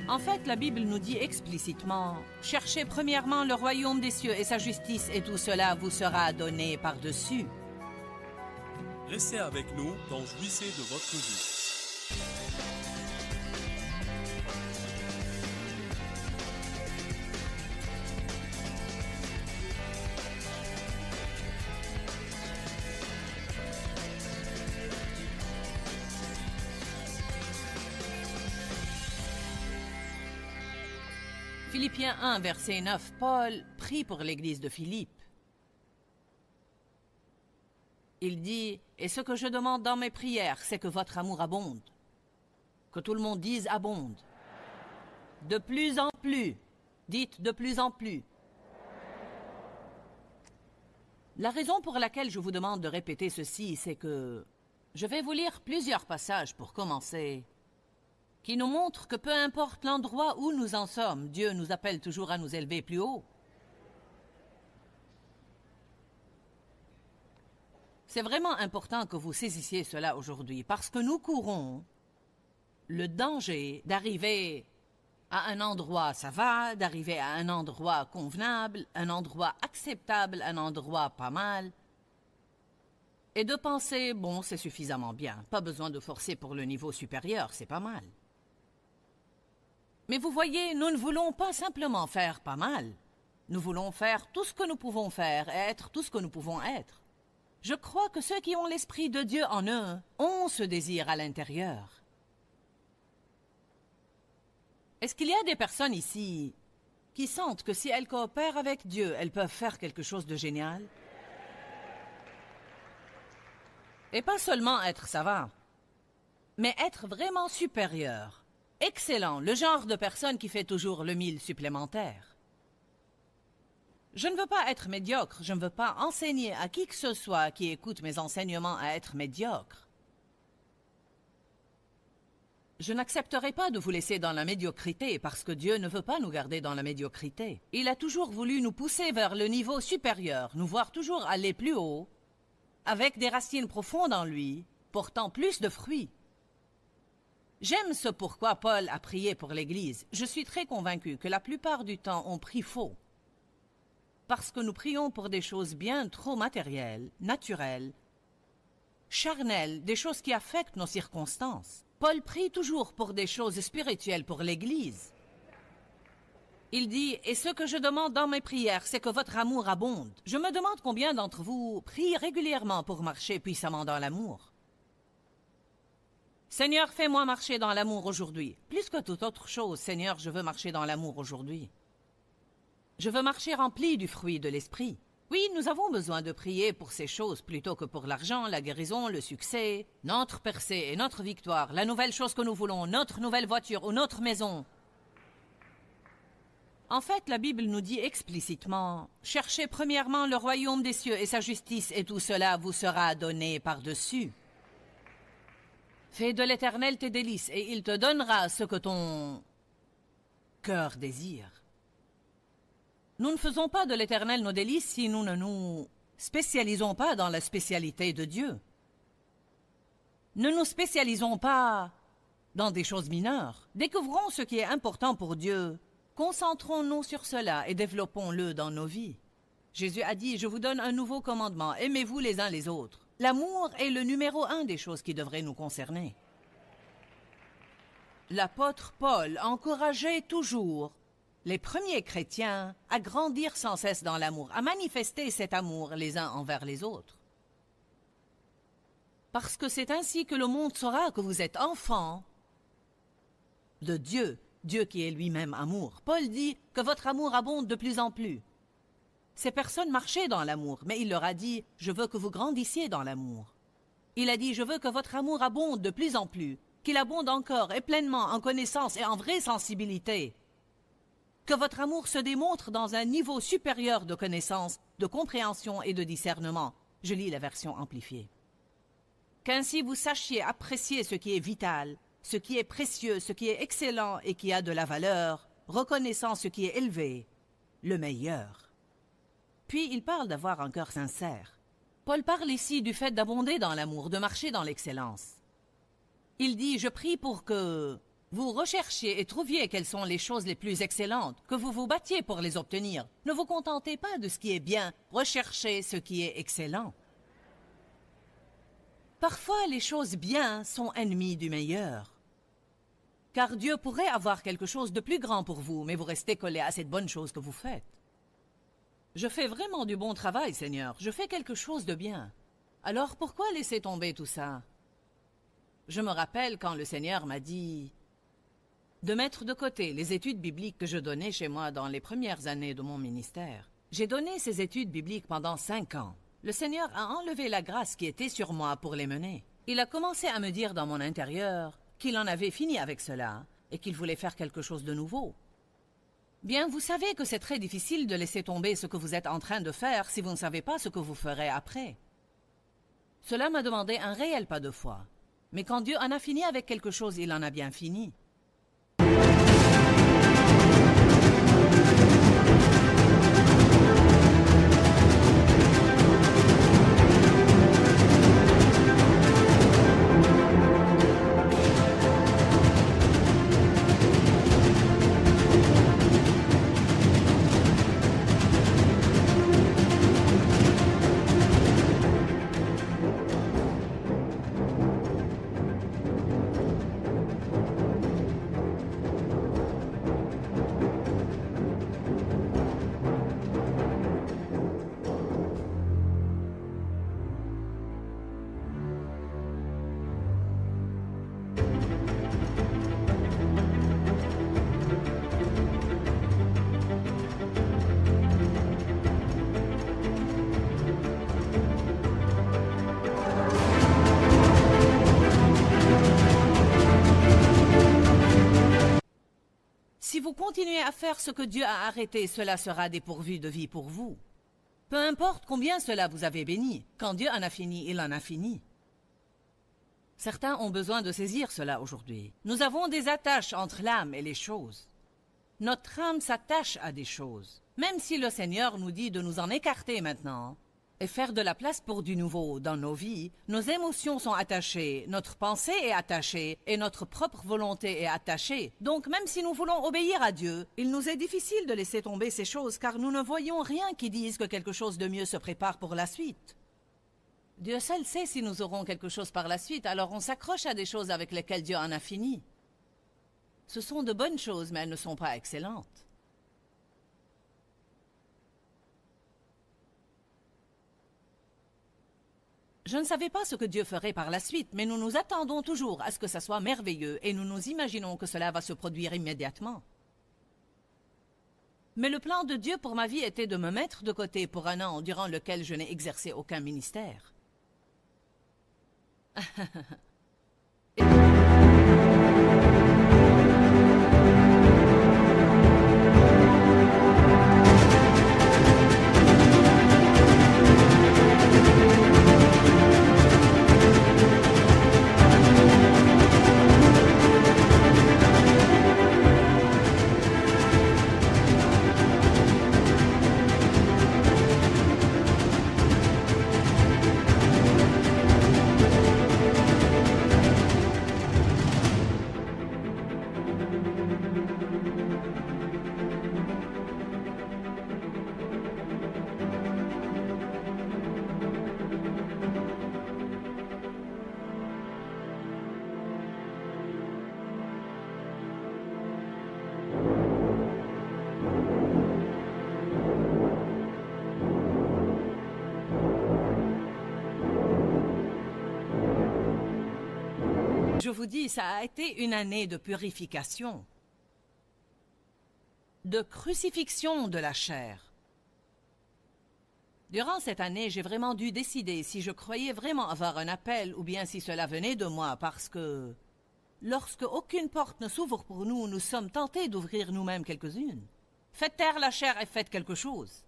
En fait, la Bible nous dit explicitement « Cherchez premièrement le royaume des cieux et sa justice, et tout cela vous sera donné par-dessus. » Restez avec nous dans Jouissez de votre vie. Philippiens 1, verset 9, Paul prie pour l'église de Philippe. Il dit « Et ce que je demande dans mes prières, c'est que votre amour abonde. » Que tout le monde dise « abonde ». De plus en plus. Dites « de plus en plus ». La raison pour laquelle je vous demande de répéter ceci, c'est que je vais vous lire plusieurs passages pour commencer, qui nous montrent que peu importe l'endroit où nous en sommes, Dieu nous appelle toujours à nous élever plus haut. C'est vraiment important que vous saisissiez cela aujourd'hui, parce que nous courons le danger d'arriver à un endroit ça va, d'arriver à un endroit convenable, un endroit acceptable, un endroit pas mal, et de penser, bon, c'est suffisamment bien, pas besoin de forcer pour le niveau supérieur, c'est pas mal. Mais vous voyez, nous ne voulons pas simplement faire pas mal. Nous voulons faire tout ce que nous pouvons faire et être tout ce que nous pouvons être. Je crois que ceux qui ont l'Esprit de Dieu en eux ont ce désir à l'intérieur. Est-ce qu'il y a des personnes ici qui sentent que si elles coopèrent avec Dieu, elles peuvent faire quelque chose de génial? Et pas seulement être savant, mais être vraiment supérieur. Excellent, le genre de personne qui fait toujours le 1000 supplémentaire. Je ne veux pas être médiocre, je ne veux pas enseigner à qui que ce soit qui écoute mes enseignements à être médiocre. Je n'accepterai pas de vous laisser dans la médiocrité parce que Dieu ne veut pas nous garder dans la médiocrité. Il a toujours voulu nous pousser vers le niveau supérieur, nous voir toujours aller plus haut, avec des racines profondes en lui, portant plus de fruits. J'aime ce pourquoi Paul a prié pour l'Église. Je suis très convaincu que la plupart du temps, on prie faux. Parce que nous prions pour des choses bien trop matérielles, naturelles, charnelles, des choses qui affectent nos circonstances. Paul prie toujours pour des choses spirituelles pour l'Église. Il dit « Et ce que je demande dans mes prières, c'est que votre amour abonde. » Je me demande combien d'entre vous prient régulièrement pour marcher puissamment dans l'amour. Seigneur, fais-moi marcher dans l'amour aujourd'hui. Plus que toute autre chose, Seigneur, je veux marcher dans l'amour aujourd'hui. Je veux marcher rempli du fruit de l'esprit. Oui, nous avons besoin de prier pour ces choses plutôt que pour l'argent, la guérison, le succès, notre percée et notre victoire, la nouvelle chose que nous voulons, notre nouvelle voiture ou notre maison. En fait, la Bible nous dit explicitement « Cherchez premièrement le royaume des cieux et sa justice, et tout cela vous sera donné par-dessus. » Fais de l'Éternel tes délices, et il te donnera ce que ton cœur désire. Nous ne faisons pas de l'Éternel nos délices si nous ne nous spécialisons pas dans la spécialité de Dieu. Ne nous spécialisons pas dans des choses mineures. Découvrons ce qui est important pour Dieu. Concentrons-nous sur cela et développons-le dans nos vies. Jésus a dit « Je vous donne un nouveau commandement, aimez-vous les uns les autres ». L'amour est le numéro 1 des choses qui devraient nous concerner. L'apôtre Paul encourageait toujours les premiers chrétiens à grandir sans cesse dans l'amour, à manifester cet amour les uns envers les autres. Parce que c'est ainsi que le monde saura que vous êtes enfants de Dieu, Dieu qui est lui-même amour. Paul dit que votre amour abonde de plus en plus. Ces personnes marchaient dans l'amour, mais il leur a dit « Je veux que vous grandissiez dans l'amour ». Il a dit « Je veux que votre amour abonde de plus en plus, qu'il abonde encore et pleinement en connaissance et en vraie sensibilité. Que votre amour se démontre dans un niveau supérieur de connaissance, de compréhension et de discernement. » Je lis la version amplifiée. Qu'ainsi vous sachiez apprécier ce qui est vital, ce qui est précieux, ce qui est excellent et qui a de la valeur, reconnaissant ce qui est élevé, le meilleur. Puis il parle d'avoir un cœur sincère. Paul parle ici du fait d'abonder dans l'amour, de marcher dans l'excellence. Il dit « Je prie pour que Vous recherchiez et trouviez quelles sont les choses les plus excellentes, que vous vous battiez pour les obtenir. Ne vous contentez pas de ce qui est bien, recherchez ce qui est excellent. Parfois, les choses bien sont ennemies du meilleur. Car Dieu pourrait avoir quelque chose de plus grand pour vous, mais vous restez collé à cette bonne chose que vous faites. Je fais vraiment du bon travail, Seigneur. Je fais quelque chose de bien. Alors pourquoi laisser tomber tout ça? Je me rappelle quand le Seigneur m'a dit de mettre de côté les études bibliques que je donnais chez moi dans les premières années de mon ministère. J'ai donné ces études bibliques pendant 5 ans. Le Seigneur a enlevé la grâce qui était sur moi pour les mener. Il a commencé à me dire dans mon intérieur qu'il en avait fini avec cela et qu'il voulait faire quelque chose de nouveau. Bien, vous savez que c'est très difficile de laisser tomber ce que vous êtes en train de faire si vous ne savez pas ce que vous ferez après. Cela m'a demandé un réel pas de foi. Mais quand Dieu en a fini avec quelque chose, il en a bien fini. Si vous continuez à faire ce que Dieu a arrêté, cela sera dépourvu de vie pour vous. Peu importe combien cela vous avait béni, quand Dieu en a fini, il en a fini. Certains ont besoin de saisir cela aujourd'hui. Nous avons des attaches entre l'âme et les choses. Notre âme s'attache à des choses. Même si le Seigneur nous dit de nous en écarter maintenant et faire de la place pour du nouveau dans nos vies, nos émotions sont attachées, notre pensée est attachée et notre propre volonté est attachée. Donc même si nous voulons obéir à Dieu, il nous est difficile de laisser tomber ces choses car nous ne voyons rien qui dise que quelque chose de mieux se prépare pour la suite. Dieu seul sait si nous aurons quelque chose par la suite, alors on s'accroche à des choses avec lesquelles Dieu en a fini. Ce sont de bonnes choses, mais elles ne sont pas excellentes. Je ne savais pas ce que Dieu ferait par la suite, mais nous nous attendons toujours à ce que ça soit merveilleux et nous nous imaginons que cela va se produire immédiatement. Mais le plan de Dieu pour ma vie était de me mettre de côté pour un an durant lequel je n'ai exercé aucun ministère. Je vous dis, ça a été une année de purification, de crucifixion de la chair. Durant cette année, j'ai vraiment dû décider si je croyais vraiment avoir un appel ou bien si cela venait de moi parce que lorsque aucune porte ne s'ouvre pour nous, nous sommes tentés d'ouvrir nous-mêmes quelques-unes. Faites taire la chair et faites quelque chose.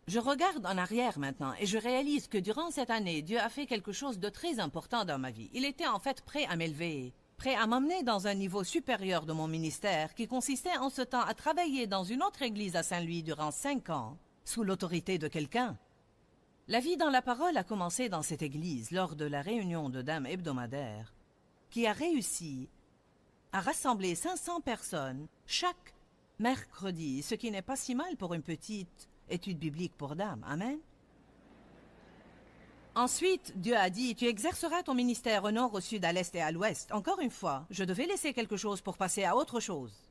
Je regarde en arrière maintenant et je réalise que durant cette année, Dieu a fait quelque chose de très important dans ma vie. Il était en fait prêt à m'élever, prêt à m'emmener dans un niveau supérieur de mon ministère qui consistait en ce temps à travailler dans une autre église à Saint-Louis durant 5 ans, sous l'autorité de quelqu'un. La vie dans la parole a commencé dans cette église lors de la réunion de dames hebdomadaire. qui a réussi à rassembler 500 personnes chaque mercredi, ce qui n'est pas si mal pour une petite étude biblique pour dames. Amen. Ensuite, Dieu a dit, tu exerceras ton ministère au nord, au sud, à l'est et à l'ouest. Encore une fois, je devais laisser quelque chose pour passer à autre chose.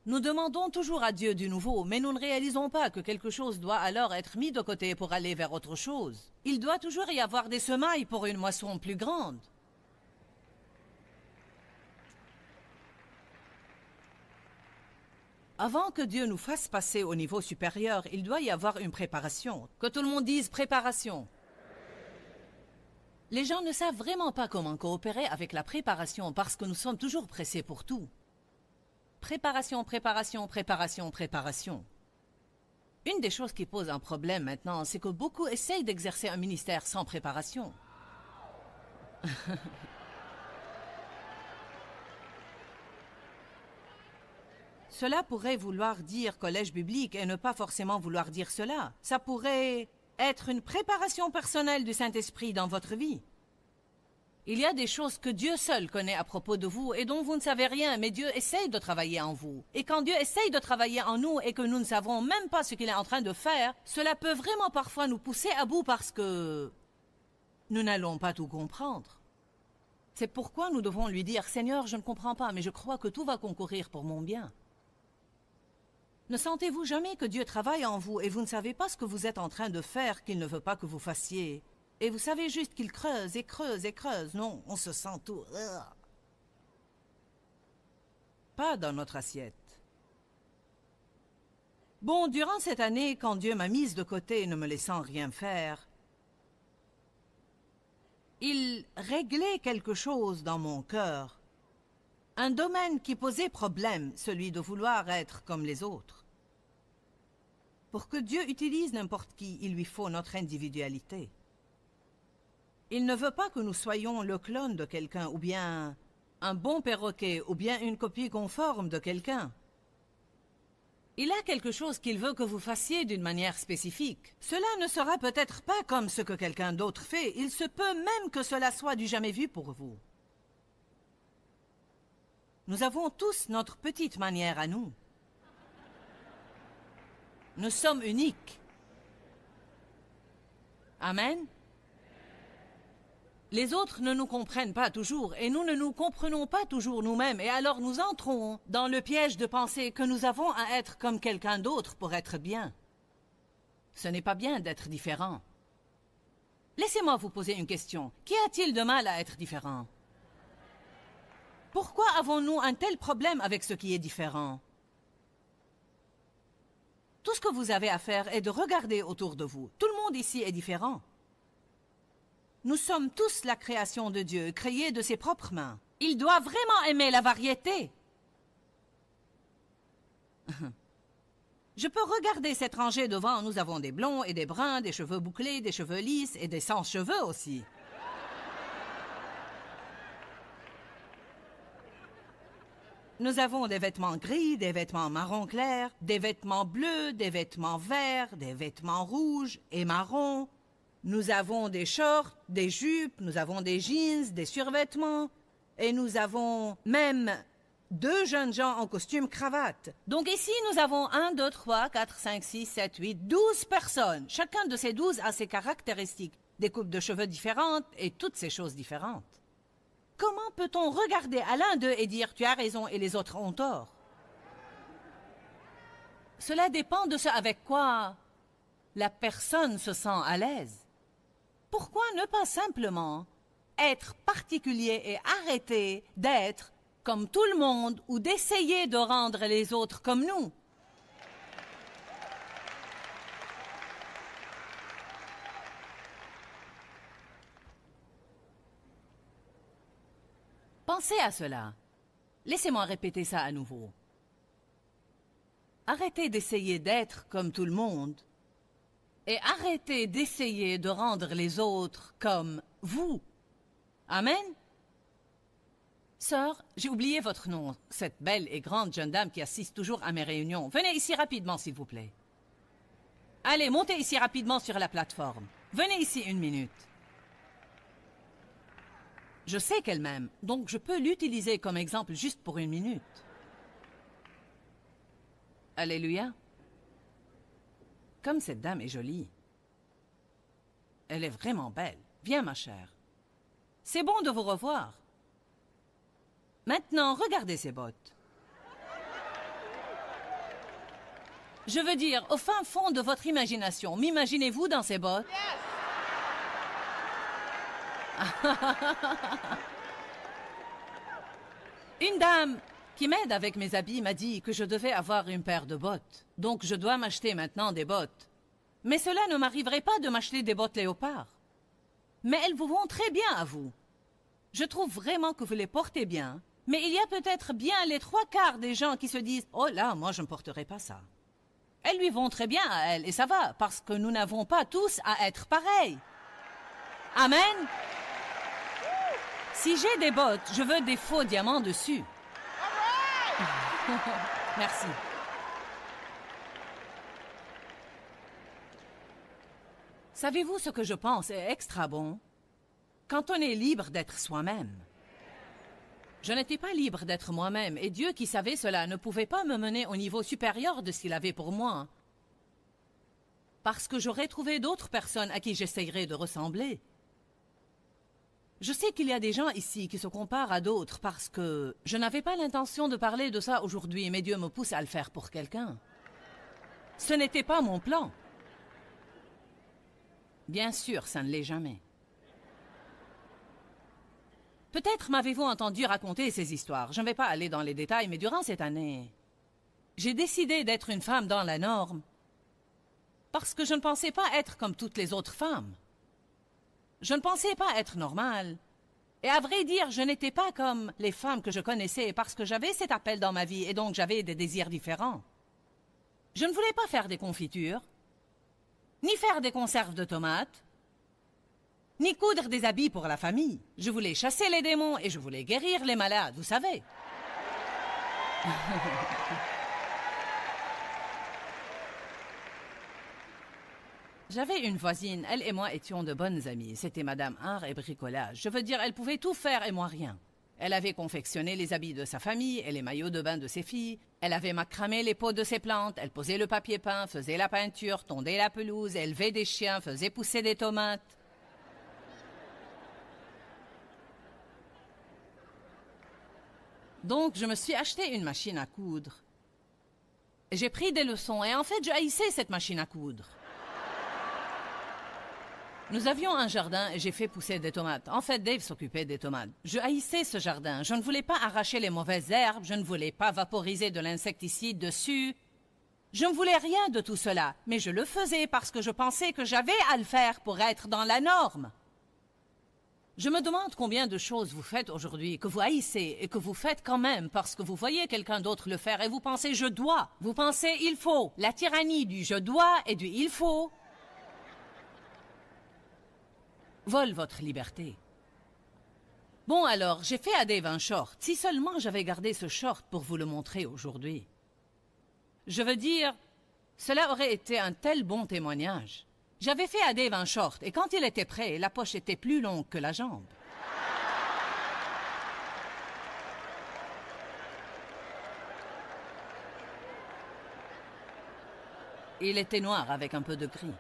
Nous demandons toujours à Dieu du nouveau, mais nous ne réalisons pas que quelque chose doit alors être mis de côté pour aller vers autre chose. Il doit toujours y avoir des semailles pour une moisson plus grande. Avant que Dieu nous fasse passer au niveau supérieur, il doit y avoir une préparation. Que tout le monde dise préparation. Les gens ne savent vraiment pas comment coopérer avec la préparation parce que nous sommes toujours pressés pour tout. Préparation, préparation, préparation, préparation. Une des choses qui pose un problème maintenant, c'est que beaucoup essayent d'exercer un ministère sans préparation. Cela pourrait vouloir dire collège biblique et ne pas forcément vouloir dire cela. Ça pourrait être une préparation personnelle du Saint-Esprit dans votre vie. Il y a des choses que Dieu seul connaît à propos de vous et dont vous ne savez rien, mais Dieu essaye de travailler en vous. Et quand Dieu essaye de travailler en nous et que nous ne savons même pas ce qu'il est en train de faire, cela peut vraiment parfois nous pousser à bout parce que nous n'allons pas tout comprendre. C'est pourquoi nous devons lui dire « Seigneur, je ne comprends pas, mais je crois que tout va concourir pour mon bien. » Ne sentez-vous jamais que Dieu travaille en vous et vous ne savez pas ce que vous êtes en train de faire qu'il ne veut pas que vous fassiez? Et vous savez juste qu'il creuse et creuse et creuse. Non, on se sent tout... Pas dans notre assiette. Bon, durant cette année, quand Dieu m'a mise de côté, ne me laissant rien faire, il réglait quelque chose dans mon cœur. Un domaine qui posait problème, celui de vouloir être comme les autres. Pour que Dieu utilise n'importe qui, il lui faut notre individualité. Il ne veut pas que nous soyons le clone de quelqu'un, ou bien un bon perroquet, ou bien une copie conforme de quelqu'un. Il a quelque chose qu'il veut que vous fassiez d'une manière spécifique. Cela ne sera peut-être pas comme ce que quelqu'un d'autre fait. Il se peut même que cela soit du jamais vu pour vous. Nous avons tous notre petite manière à nous. Nous sommes uniques. Amen. Les autres ne nous comprennent pas toujours et nous ne nous comprenons pas toujours nous-mêmes et alors nous entrons dans le piège de penser que nous avons à être comme quelqu'un d'autre pour être bien. Ce n'est pas bien d'être différent. Laissez-moi vous poser une question. Qu'y a-t-il de mal à être différent? Pourquoi avons-nous un tel problème avec ce qui est différent? Tout ce que vous avez à faire est de regarder autour de vous. Tout le monde ici est différent. Nous sommes tous la création de Dieu, créée de ses propres mains. Il doit vraiment aimer la variété. Je peux regarder cette rangée devant. Nous avons des blonds et des bruns, des cheveux bouclés, des cheveux lisses et des sans cheveux aussi. Nous avons des vêtements gris, des vêtements marron clair, des vêtements bleus, des vêtements verts, des vêtements rouges et marrons. Nous avons des shorts, des jupes, nous avons des jeans, des survêtements. Et nous avons même 2 jeunes gens en costume cravate. Donc ici, nous avons 1, 2, 3, 4, 5, 6, 7, 8, 12 personnes. Chacun de ces 12 a ses caractéristiques, des coupes de cheveux différentes et toutes ces choses différentes. Comment peut-on regarder à l'un d'eux et dire « tu as raison » et les autres ont tort? Cela dépend de ce avec quoi la personne se sent à l'aise. Pourquoi ne pas simplement être particulier et arrêter d'être comme tout le monde ou d'essayer de rendre les autres comme nous? Pensez à cela. Laissez-moi répéter ça à nouveau. Arrêtez d'essayer d'être comme tout le monde et arrêtez d'essayer de rendre les autres comme vous. Amen? Sœur, j'ai oublié votre nom, cette belle et grande jeune dame qui assiste toujours à mes réunions. Venez ici rapidement, s'il vous plaît. Allez, montez ici rapidement sur la plateforme. Venez ici 1 minute. Je sais qu'elle m'aime, donc je peux l'utiliser comme exemple juste pour 1 minute. Alléluia. Comme cette dame est jolie. Elle est vraiment belle. Viens, ma chère. C'est bon de vous revoir. Maintenant, regardez ces bottes. Je veux dire, au fin fond de votre imagination, m'imaginez-vous dans ces bottes? Une dame qui m'aide avec mes habits m'a dit que je devais avoir une paire de bottes. Donc je dois m'acheter maintenant des bottes. Mais cela ne m'arriverait pas de m'acheter des bottes léopard. Mais elles vous vont très bien à vous. Je trouve vraiment que vous les portez bien. Mais il y a peut-être bien les 3/4 des gens qui se disent « Oh là, moi je ne porterai pas ça ». Elles lui vont très bien à elle, et ça va, parce que nous n'avons pas tous à être pareils. Amen. Si j'ai des bottes, je veux des faux diamants dessus. Merci. Savez-vous ce que je pense est extra bon? Quand on est libre d'être soi-même. Je n'étais pas libre d'être moi-même, et Dieu qui savait cela ne pouvait pas me mener au niveau supérieur de ce qu'il avait pour moi. Parce que j'aurais trouvé d'autres personnes à qui j'essayerais de ressembler. Je sais qu'il y a des gens ici qui se comparent à d'autres parce que je n'avais pas l'intention de parler de ça aujourd'hui, mais Dieu me pousse à le faire pour quelqu'un. Ce n'était pas mon plan. Bien sûr, ça ne l'est jamais. Peut-être m'avez-vous entendu raconter ces histoires. Je ne vais pas aller dans les détails, mais durant cette année, j'ai décidé d'être une femme dans la norme parce que je ne pensais pas être comme toutes les autres femmes. Je ne pensais pas être normale. Et à vrai dire, je n'étais pas comme les femmes que je connaissais parce que j'avais cet appel dans ma vie et donc j'avais des désirs différents. Je ne voulais pas faire des confitures, ni faire des conserves de tomates, ni coudre des habits pour la famille. Je voulais chasser les démons et je voulais guérir les malades, vous savez. J'avais une voisine, elle et moi étions de bonnes amies. C'était Madame Art et Bricolage. Je veux dire, elle pouvait tout faire et moi rien. Elle avait confectionné les habits de sa famille et les maillots de bain de ses filles. Elle avait macramé les pots de ses plantes. Elle posait le papier peint, faisait la peinture, tondait la pelouse, élevait des chiens, faisait pousser des tomates. Donc, je me suis acheté une machine à coudre. J'ai pris des leçons et en fait, je haïssais cette machine à coudre. Nous avions un jardin et j'ai fait pousser des tomates. En fait, Dave s'occupait des tomates. Je haïssais ce jardin. Je ne voulais pas arracher les mauvaises herbes. Je ne voulais pas vaporiser de l'insecticide dessus. Je ne voulais rien de tout cela. Mais je le faisais parce que je pensais que j'avais à le faire pour être dans la norme. Je me demande combien de choses vous faites aujourd'hui, que vous haïssez et que vous faites quand même parce que vous voyez quelqu'un d'autre le faire et vous pensez « je dois ». Vous pensez « il faut ». La tyrannie du « je dois » et du « il faut » vole votre liberté. Bon alors, j'ai fait à Dave un short. Si seulement j'avais gardé ce short pour vous le montrer aujourd'hui. Je veux dire, cela aurait été un tel bon témoignage. J'avais fait à Dave un short et quand il était prêt, la poche était plus longue que la jambe. Il était noir avec un peu de gris.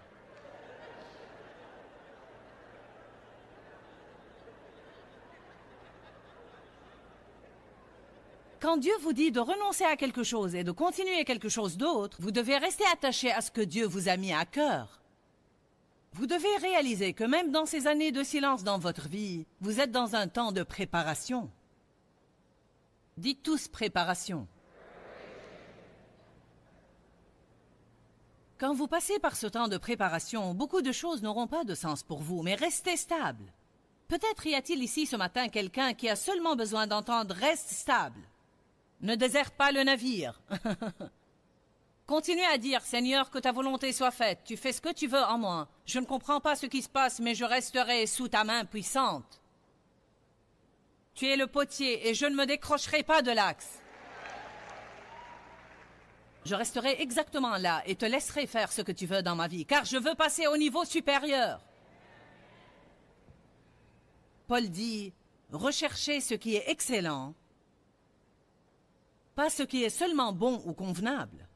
Quand Dieu vous dit de renoncer à quelque chose et de continuer quelque chose d'autre, vous devez rester attaché à ce que Dieu vous a mis à cœur. Vous devez réaliser que même dans ces années de silence dans votre vie, vous êtes dans un temps de préparation. Dites tous préparation. Quand vous passez par ce temps de préparation, beaucoup de choses n'auront pas de sens pour vous, mais restez stable. Peut-être y a-t-il ici ce matin quelqu'un qui a seulement besoin d'entendre « reste stable ». Ne déserte pas le navire. Continuez à dire, Seigneur, que ta volonté soit faite. Tu fais ce que tu veux en moi. Je ne comprends pas ce qui se passe, mais je resterai sous ta main puissante. Tu es le potier et je ne me décrocherai pas de l'axe. Je resterai exactement là et te laisserai faire ce que tu veux dans ma vie, car je veux passer au niveau supérieur. Paul dit, rechercher ce qui est excellent, pas ce qui est seulement bon ou convenable.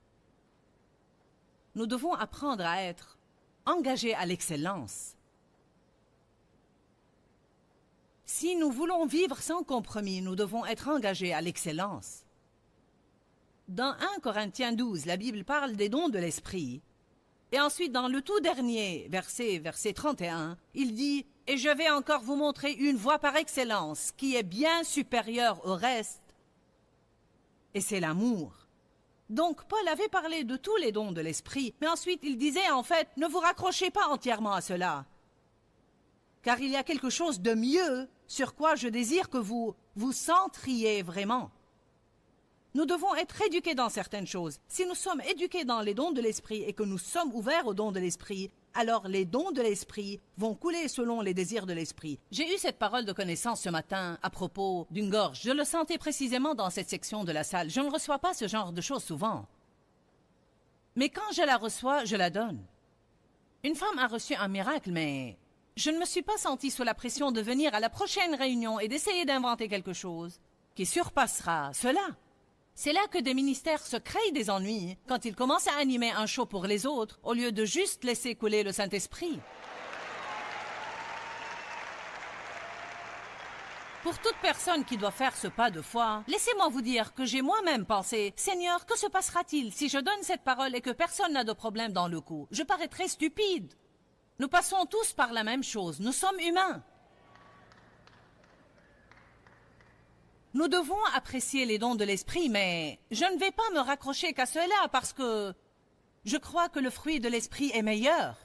Nous devons apprendre à être engagés à l'excellence. Si nous voulons vivre sans compromis, nous devons être engagés à l'excellence. Dans 1 Corinthiens 12, la Bible parle des dons de l'Esprit. Et ensuite, dans le tout dernier verset 31, il dit « Et je vais encore vous montrer une voie par excellence qui est bien supérieure au reste. Et c'est l'amour. » Donc, Paul avait parlé de tous les dons de l'Esprit, mais ensuite il disait en fait « Ne vous raccrochez pas entièrement à cela. » Car il y a quelque chose de mieux sur quoi je désire que vous vous centriez vraiment. Nous devons être éduqués dans certaines choses. Si nous sommes éduqués dans les dons de l'Esprit et que nous sommes ouverts aux dons de l'Esprit, alors les dons de l'Esprit vont couler selon les désirs de l'Esprit. J'ai eu cette parole de connaissance ce matin à propos d'une gorge. Je le sentais précisément dans cette section de la salle. Je ne reçois pas ce genre de choses souvent. Mais quand je la reçois, je la donne. Une femme a reçu un miracle, mais je ne me suis pas sentie sous la pression de venir à la prochaine réunion et d'essayer d'inventer quelque chose qui surpassera cela. C'est là que des ministères se créent des ennuis quand ils commencent à animer un show pour les autres au lieu de juste laisser couler le Saint-Esprit. Pour toute personne qui doit faire ce pas de foi, laissez-moi vous dire que j'ai moi-même pensé « Seigneur, que se passera-t-il si je donne cette parole et que personne n'a de problème dans le coup? Je paraîtrai stupide. » Nous passons tous par la même chose. Nous sommes humains. Nous devons apprécier les dons de l'Esprit, mais je ne vais pas me raccrocher qu'à cela parce que je crois que le fruit de l'Esprit est meilleur.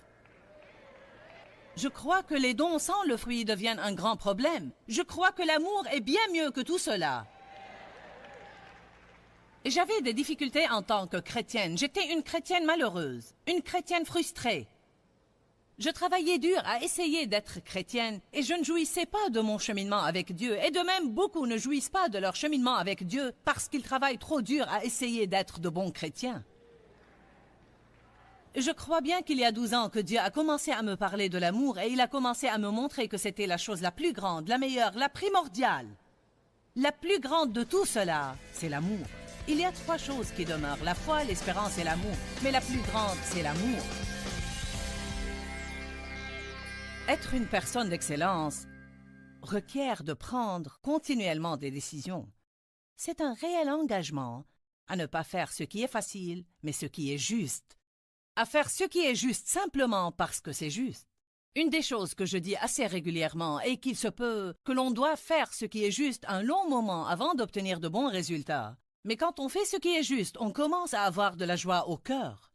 Je crois que les dons sans le fruit deviennent un grand problème. Je crois que l'amour est bien mieux que tout cela. Et j'avais des difficultés en tant que chrétienne. J'étais une chrétienne malheureuse, une chrétienne frustrée. Je travaillais dur à essayer d'être chrétienne et je ne jouissais pas de mon cheminement avec Dieu. Et de même, beaucoup ne jouissent pas de leur cheminement avec Dieu parce qu'ils travaillent trop dur à essayer d'être de bons chrétiens. Je crois bien qu'il y a 12 ans que Dieu a commencé à me parler de l'amour et il a commencé à me montrer que c'était la chose la plus grande, la meilleure, la primordiale. La plus grande de tout cela, c'est l'amour. Il y a 3 choses qui demeurent, la foi, l'espérance et l'amour. Mais la plus grande, c'est l'amour. Être une personne d'excellence requiert de prendre continuellement des décisions. C'est un réel engagement à ne pas faire ce qui est facile, mais ce qui est juste. À faire ce qui est juste simplement parce que c'est juste. Une des choses que je dis assez régulièrement est qu'il se peut que l'on doit faire ce qui est juste un long moment avant d'obtenir de bons résultats. Mais quand on fait ce qui est juste, on commence à avoir de la joie au cœur.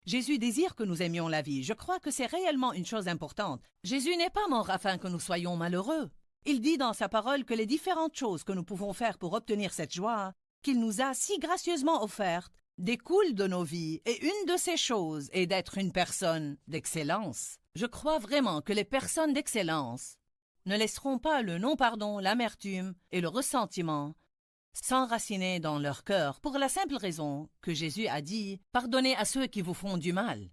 Jésus désire que nous aimions la vie. Je crois que c'est réellement une chose importante. Jésus n'est pas mort afin que nous soyons malheureux. Il dit dans sa parole que les différentes choses que nous pouvons faire pour obtenir cette joie, qu'il nous a si gracieusement offertes, découlent de nos vies. Et une de ces choses est d'être une personne d'excellence. Je crois vraiment que les personnes d'excellence ne laisseront pas le non-pardon, l'amertume et le ressentiment s'enraciner dans leur cœur pour la simple raison que Jésus a dit « Pardonnez à ceux qui vous font du mal ».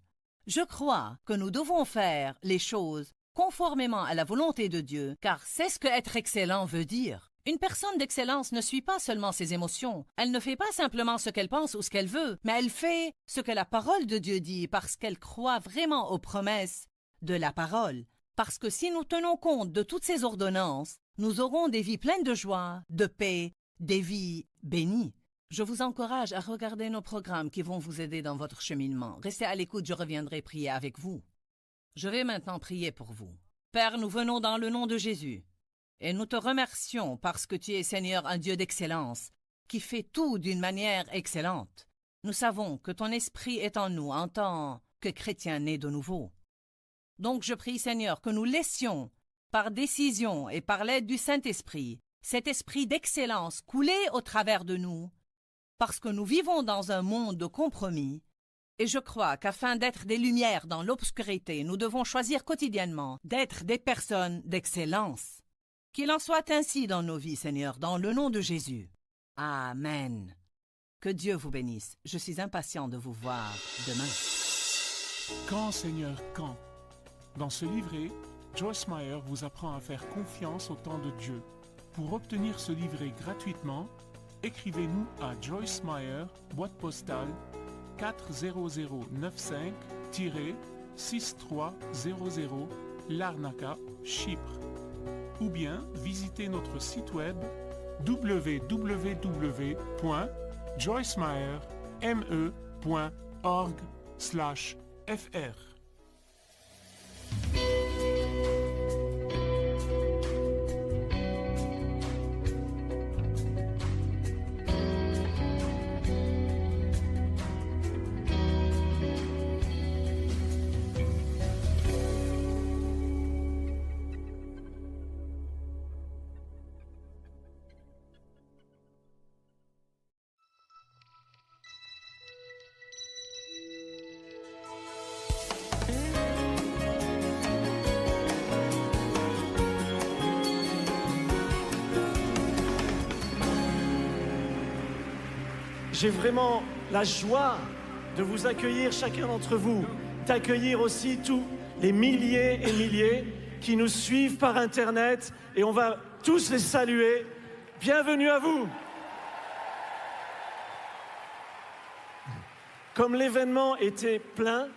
Je crois que nous devons faire les choses conformément à la volonté de Dieu, car c'est ce que être excellent veut dire. Une personne d'excellence ne suit pas seulement ses émotions. Elle ne fait pas simplement ce qu'elle pense ou ce qu'elle veut, mais elle fait ce que la parole de Dieu dit parce qu'elle croit vraiment aux promesses de la parole. Parce que si nous tenons compte de toutes ces ordonnances, nous aurons des vies pleines de joie, de paix, des vies bénies. Je vous encourage à regarder nos programmes qui vont vous aider dans votre cheminement. Restez à l'écoute, je reviendrai prier avec vous. Je vais maintenant prier pour vous. Père, nous venons dans le nom de Jésus et nous te remercions parce que tu es Seigneur, un Dieu d'excellence, qui fait tout d'une manière excellente. Nous savons que ton esprit est en nous en tant que chrétiens nés de nouveau. Donc je prie, Seigneur, que nous laissions, par décision et par l'aide du Saint-Esprit, cet esprit d'excellence couler au travers de nous, parce que nous vivons dans un monde de compromis, et je crois qu'afin d'être des lumières dans l'obscurité, nous devons choisir quotidiennement d'être des personnes d'excellence. Qu'il en soit ainsi dans nos vies, Seigneur, dans le nom de Jésus. Amen. Que Dieu vous bénisse. Je suis impatient de vous voir demain. Quand, Seigneur, quand? Dans ce livret, Joyce Meyer vous apprend à faire confiance au temps de Dieu. Pour obtenir ce livret gratuitement, écrivez-nous à Joyce Meyer, boîte postale 40095-6300 Larnaca, Chypre. Ou bien visitez notre site web www.joycemeyerme.org/fr. J'ai vraiment la joie de vous accueillir, chacun d'entre vous, d'accueillir aussi tous les milliers et milliers qui nous suivent par Internet, et on va tous les saluer. Bienvenue à vous. Comme l'événement était plein,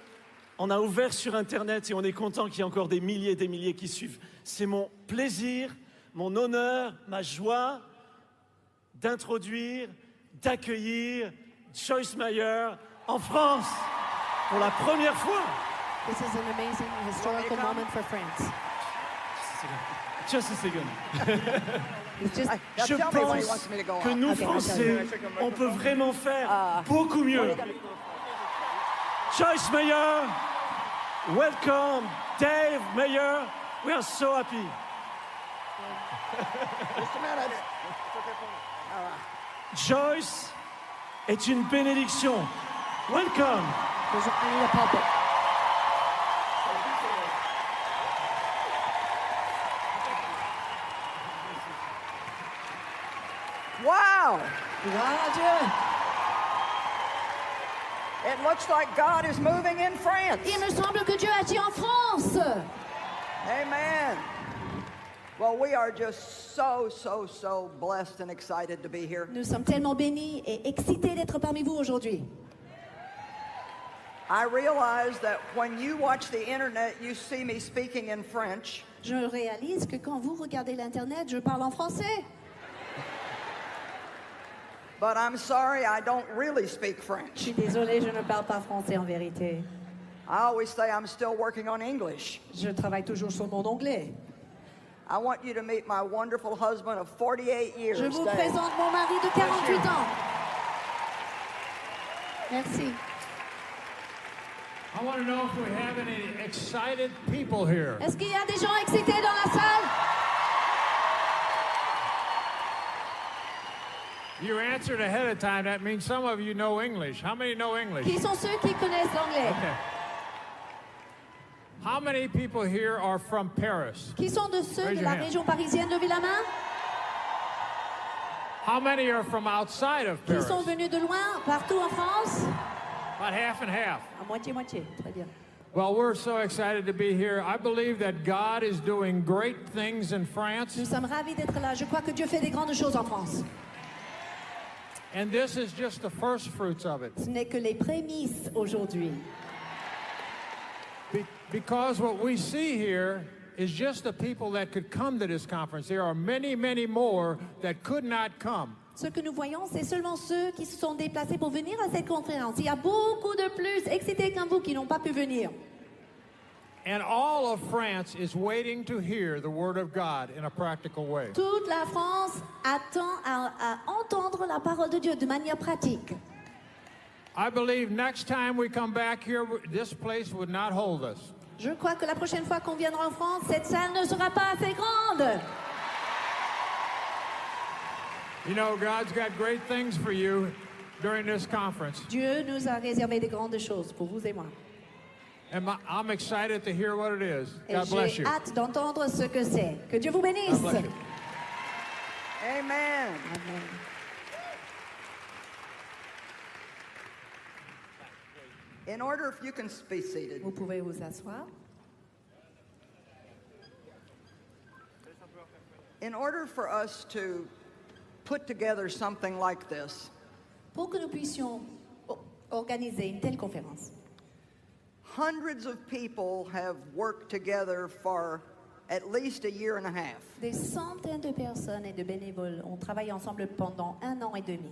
on a ouvert sur Internet et on est content qu'il y ait encore des milliers et des milliers qui suivent. C'est mon plaisir, mon honneur, ma joie d'introduire, d'accueillir Joyce Meyer en France pour la première fois. This is an amazing historical moment for France. Just a second. It's just, Je pense que nous, Français, on peut vraiment faire beaucoup mieux. Joyce Meyer, welcome. Dave Meyer, we are so happy. Joyce est une bénédiction. Welcome. I need a pulpit. Wow! Gloire à Dieu. It looks like God is moving in France. Il me semble que Dieu agit en France. Amen. Well, we are just so blessed and excited to be here. Nous sommes tellement bénis et excités d'être parmi vous aujourd'hui. I realize that when you watch the internet, you see me speaking in French. Je réalise que quand vous regardez l'Internet, je parle en français. But I'm sorry, I don't really speak Je French. suis désolée, je ne parle pas français en vérité. I always say I'm still working on English. Je travaille toujours sur mon anglais. I want you to meet my wonderful husband of 48 years. Je vous Dave. présente mon mari de 48 ans. Merci. I want to know if we have any excited people here. Est-ce qu'il y a des gens excités dans la salle? You answered ahead of time. That means some of you know English. How many know English? Qui sont ceux qui connaissent l'anglais? Okay. How many people here are from Paris? Qui sont de ceux Raise de your la hand. région parisienne? Levez la main. How many are from outside of Qui Paris? sont venus de loin, partout en France? About half and half. À moitié-moitié. Très bien. Well, we're so excited to be here. I believe that God is doing great things in France. Nous sommes ravis d'être là. Je crois que Dieu fait des grandes choses en France. And this is just the first fruits of it. Ce n'est que les prémices aujourd'hui. Because what we see here is just the people that could come to this conference. There are many, many more that could not come. Ce que nous voyons, c'est seulement ceux qui se sont déplacés pour venir à cette conférence. Il y a beaucoup de plus excités comme vous qui n'ont pas pu venir. And all of France is waiting to hear the Word of God in a practical way. Toute la France attend à entendre la parole de Dieu de manière pratique. I believe next time we come back here, this place would not hold us. Je crois que la prochaine fois qu'on viendra en France, cette salle ne sera pas assez grande. You know, God's got great things for you during this conference. Dieu nous a réservé de grandes choses pour vous et moi. And I'm excited to hear what it is. Et God bless j'ai you. hâte d'entendre ce que c'est. Que Dieu vous bénisse. God bless you. Amen. Amen. In order, if you can be seated. Vous pouvez vous asseoir. In order for us to put together something like this, Pour que nous puissions organiser une telle conférence, hundreds of people have worked together for at least a year and a half. des centaines de personnes et de bénévoles ont travaillé ensemble pendant 1 an et demi.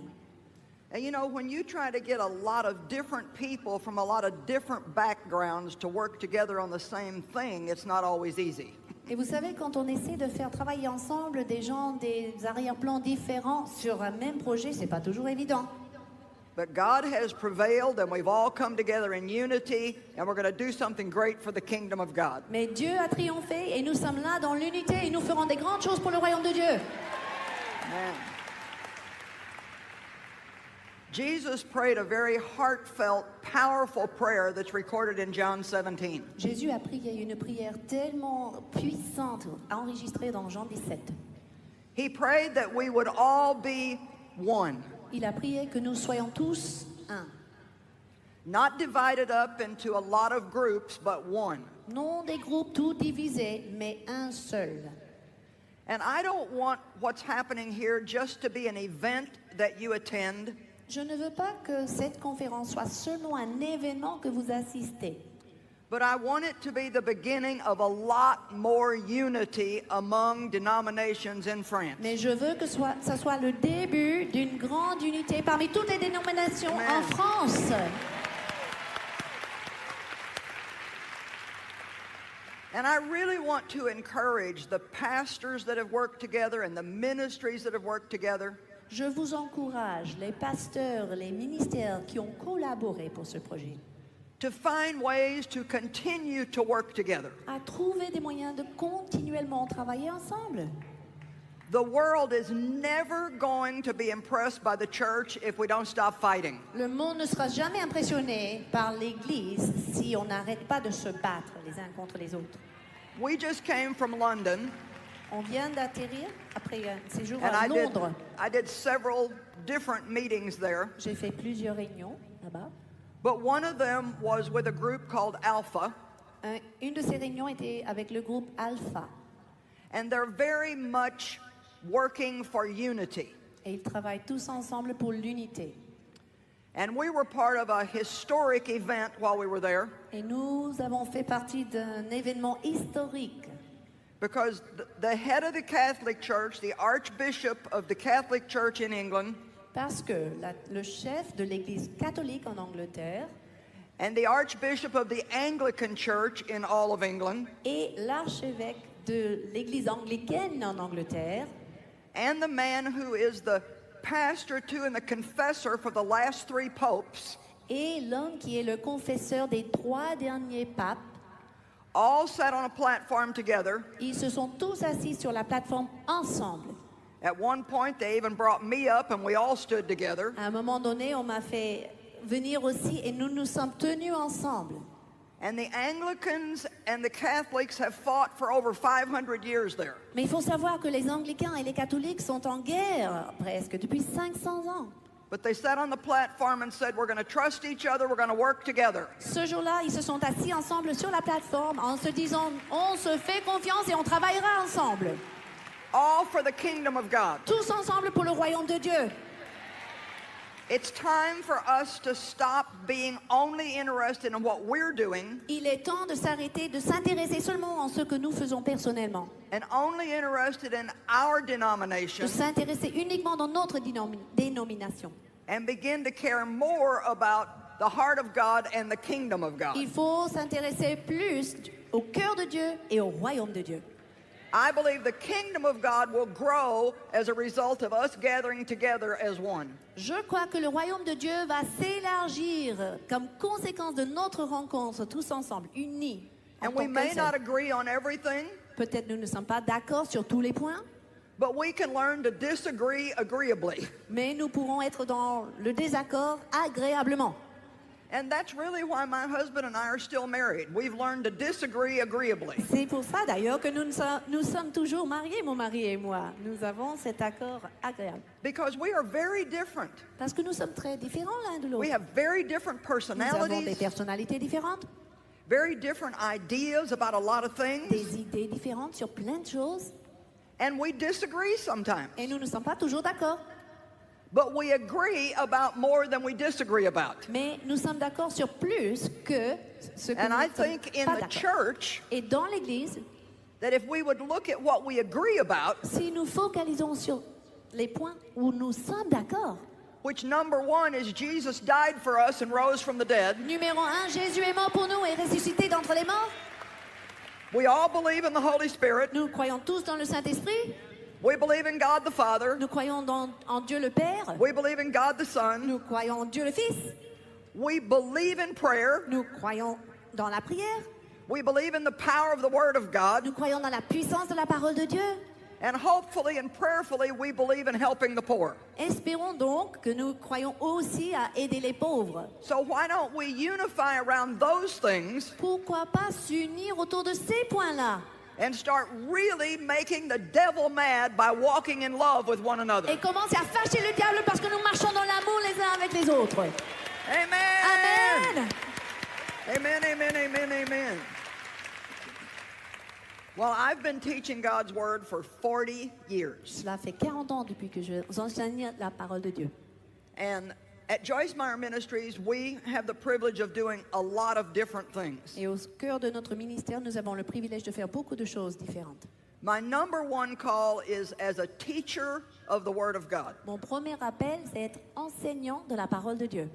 And you know, when you try to get a lot of different people from a lot of different backgrounds to work together on the same thing, it's not always easy. Et vous savez, quand on essaie de faire travailler ensemble des gens des arrière-plans différents sur un même projet, c'est pas toujours évident. But God has prevailed, and we've all come together in unity, and we're going to do something great for the kingdom of God. Mais Dieu a triomphé et nous sommes là dans l'unité et nous ferons des grandes choses pour le royaume de Dieu. Amen. Jesus prayed a very heartfelt, powerful prayer that's recorded in John 17. Jésus a prié une prière tellement puissante, enregistrée dans Jean 17. He prayed that we would all be one, Il a prié que nous soyons tous un. not divided up into a lot of groups, but one. Non des groupes tout divisés, mais un seul. And I don't want what's happening here just to be an event that you attend. Je ne veux pas que cette conférence soit seulement un événement que vous assistez. But I want it to be the beginning of a lot more unity among denominations in France. Mais je veux que ça soit le début d'une grande unité parmi toutes les dénominations Amen. en France. And I really want to encourage the pastors that have worked together and the ministries that have worked together Je vous encourage, les pasteurs, les ministères qui ont collaboré pour ce projet, to find ways to continue to work together. à trouver des moyens de continuellement travailler ensemble. The world is never going to be impressed by the church if we don't stop fighting. Le monde ne sera jamais impressionné par l'Église si on n'arrête pas de se battre les uns contre les autres. We just came from London, On vient d'atterrir après un séjour and à Londres. I did several different meetings there, J'ai fait plusieurs réunions là-bas. but one of them was with a group called Alpha, Une de ces réunions était avec le groupe Alpha. and they're very much working for unity. Et ils travaillent tous ensemble pour l'unité. And we were part of a historic event while we were there, Et nous avons fait partie d'un événement historique. because the head of the Catholic Church, the Archbishop of the Catholic Church in England, Parce que le chef de l'Église catholique en Angleterre and the Archbishop of the Anglican Church in all of England, et l'archevêque de l'Église anglicaine en Angleterre and the man who is the pastor to and the confessor for the last 3 popes, et l'homme qui est le confesseur des 3 derniers papes, all sat on a platform together. ils se sont tous assis sur la plateforme ensemble. At one point, they even brought me up and we all stood together. À un moment donné, on m'a fait venir aussi et nous nous sommes tenus ensemble. And the Anglicans and the Catholics have fought for over 500 years there. Mais il faut savoir que les anglicains et les catholiques sont en guerre presque depuis 500 ans. But they sat on the platform and said, we're going to trust each other, we're going to work together. Ce jour-là, ils se sont assis ensemble sur la plateforme en se disant on se fait confiance et on travaillera ensemble. All for the kingdom of God. Tous ensemble pour le royaume de Dieu. It's time for us to stop being only interested in what we're doing Il est temps de s'arrêter, de s'intéresser seulement en ce que nous faisons personnellement. and only interested in our De denomination s'intéresser uniquement dans notre dénomination. and begin to care more about the heart of God and the kingdom of God. Il faut s'intéresser plus au cœur de Dieu et au royaume de Dieu. I believe the kingdom of God will grow as a result of us gathering together as one. Je crois que le royaume de Dieu va s'élargir comme conséquence de notre rencontre tous ensemble, unis. en And we tant may qu'un not seul. agree on everything, Peut-être nous ne sommes pas d'accord sur tous les points, but we can learn to disagree agreeably. mais nous pourrons être dans le désaccord agréablement. And that's really why my husband and I are still married. We've learned to disagree agreeably. C'est pour ça d'ailleurs que nous sommes toujours mariés, mon mari et moi. Nous avons cet accord agréable. Because we are very different. Parce que nous sommes très différents l'un de l'autre. We have very different Nous avons des personalities, personnalités différentes, very different ideas about a lot of things. des idées différentes sur plein de choses. And we disagree sometimes. Et nous ne sommes pas toujours d'accord. But we agree about more than we disagree about. Mais nous sommes d'accord sur plus que ce que And I nous ne sommes think in pas the d'accord. church Et dans l'Église, that if we would look at what we agree about, si nous focalisons sur les points où nous sommes d'accord, which number one is Jesus died for us and rose from the dead. numéro 1, Jésus est mort pour nous et ressuscité d'entre les morts. We all believe in the Holy Spirit. Nous croyons tous dans le Saint-Esprit. We believe in God the Father. Nous croyons en Dieu le Père. We believe in God the Son. Nous croyons en Dieu le Fils. We believe in prayer. Nous croyons dans la prière. We believe in the power of the Word of God. Nous croyons dans la puissance de la parole de Dieu. And hopefully and prayerfully, we believe in helping the poor. Espérons donc que nous croyons aussi à aider les pauvres. So why don't we unify around those things Pourquoi pas s'unir autour de ces points-là and start really making the devil mad by walking in love with one another? et commencer à fâcher le diable parce que nous marchons dans l'amour les uns avec les autres. Amen. Amen. Amen, amen, amen, amen. Well, I've been teaching God's Word for 40 years. Cela fait 40 ans depuis que j'enseigne la parole de Dieu. And at Joyce Meyer Ministries, we have the privilege of doing a lot of different things. Et au cœur de notre ministère, nous avons le privilège de faire beaucoup de choses différentes. My number one call is as a teacher of the Word of God. Mon premier appel, c'est être enseignant de la parole de Dieu.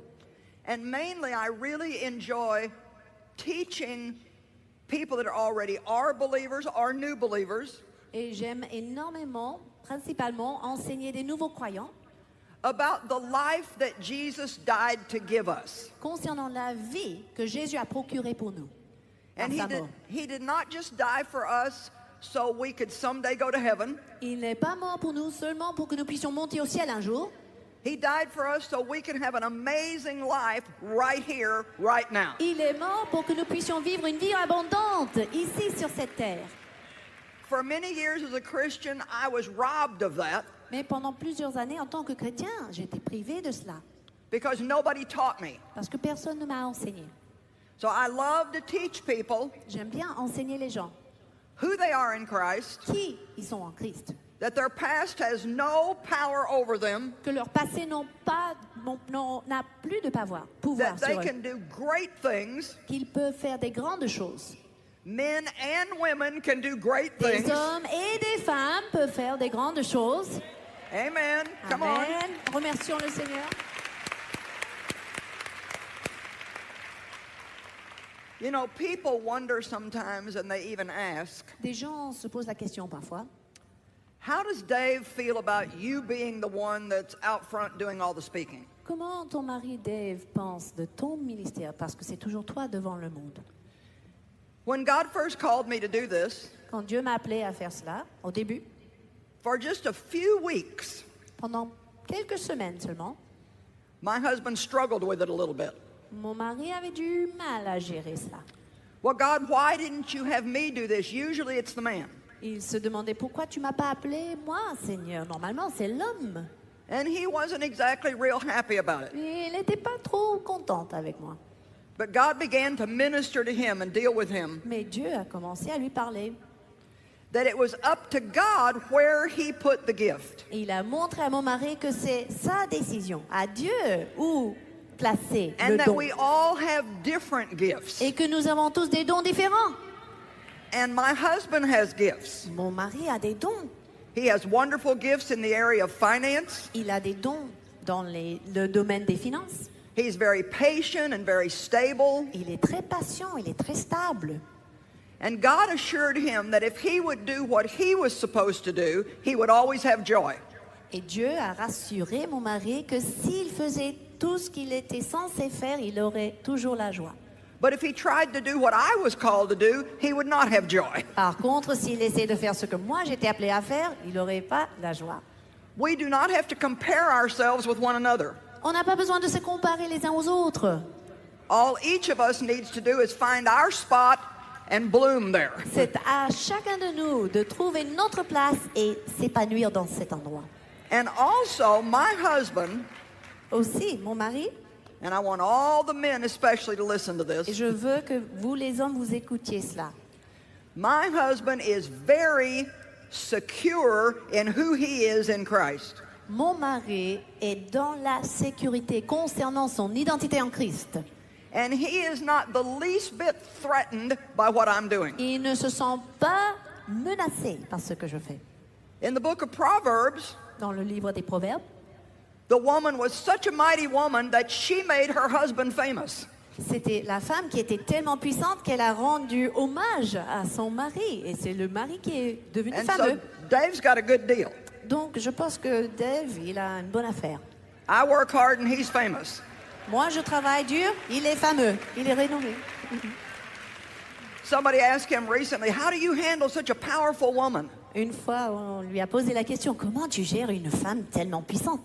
And mainly, I really enjoy teaching people that already are believers or new believers Et j'aime énormément, principalement, enseigner des nouveaux croyants about the life that Jesus died to give us. concernant la vie que Jésus a procurée pour nous. Par And sa mort. he did not just die for us so we could someday go to heaven. Il n'est pas mort pour nous seulement pour que nous puissions monter au ciel un jour. He died for us so we can have an amazing life right here, right now. Il est mort pour que nous puissions vivre une vie abondante ici sur cette terre. For many years as a Christian, I was robbed of that Mais pendant plusieurs années, en tant que chrétien, j'étais privé de cela because nobody taught me. parce que personne ne m'a enseigné. So I love to teach people J'aime bien enseigner les gens who they are in Christ, qui ils sont en Christ, that their past has no power over them, que leur passé n'a plus de pouvoir that they sur eux, can do great things. qu'ils peuvent faire des grandes choses. Men and women can do great Des things. hommes et des femmes peuvent faire des grandes choses. Amen. Come on. Amen. Remercions le Seigneur. You know, people wonder sometimes, and they even ask, Des gens se posent la question parfois. how does Dave feel about you being the one that's out front doing all the speaking? Comment ton mari Dave pense de ton ministère? Parce que c'est toujours toi devant le monde. When God first called me to do this, Quand Dieu m'a appelé à faire cela, au début, for just a few weeks, pendant quelques semaines seulement, my husband struggled with it a little bit. mon mari avait du mal à gérer cela. Well, God, why didn't you have me do this? Usually it's the man. Il se demandait pourquoi tu m'as pas appelé moi, Seigneur. Normalement, c'est l'homme. And he wasn't exactly real happy about it. Et il n'était pas trop content avec moi. But God began to minister to him and deal with him. Mais Dieu a commencé à lui parler. That it was up to God where he put the gift. Et il a montré à mon mari que c'est sa décision, à Dieu, où placer le And that don. we all have different gifts. Et que nous avons tous des dons différents. And my husband has gifts. Mon mari a des dons. He has wonderful gifts in the area of finance. Il a des dons dans le domaine des finances. He's very patient and very stable. Il est très patient, il est très stable. And God assured him that if he would do what he was supposed to do, he would always have joy. Et Dieu a rassuré mon mari que s'il faisait tout ce qu'il était censé faire, il aurait toujours la joie. But if he tried to do what I was called to do, he would not have joy. Par contre, s'il essayait de faire ce que moi j'étais appelé à faire, il n'aurait pas la joie. We do not have to compare ourselves with one another. On n'a pas besoin de se comparer les uns aux autres. All each of us needs to do is find our spot and bloom there. C'est à chacun de nous de trouver notre place et s'épanouir dans cet endroit. And also, my husband, Aussi, mon mari, and I want all the men especially to listen to et this, je veux que vous les hommes vous écoutiez cela. my husband is very secure in who he is in Christ. Mon mari est dans la sécurité concernant son identité en Christ. And he is not the least bit threatened by what I'm doing. Il ne se sent pas menacé par ce que je fais. In the book of Proverbs, Dans le livre des Proverbes, the woman was such a mighty woman that she made her husband famous. c'était la femme qui était tellement puissante qu'elle a rendu hommage à son mari. Et c'est le mari qui est devenu And fameux. so Dave's got a good deal. Donc je pense que Dave, il a une bonne affaire. I work hard and he's famous. Moi, je travaille dur, il est fameux, il est renommé. Somebody asked him recently, how do you handle such a powerful woman? Une fois, on lui a posé la question, comment tu gères une femme tellement puissante?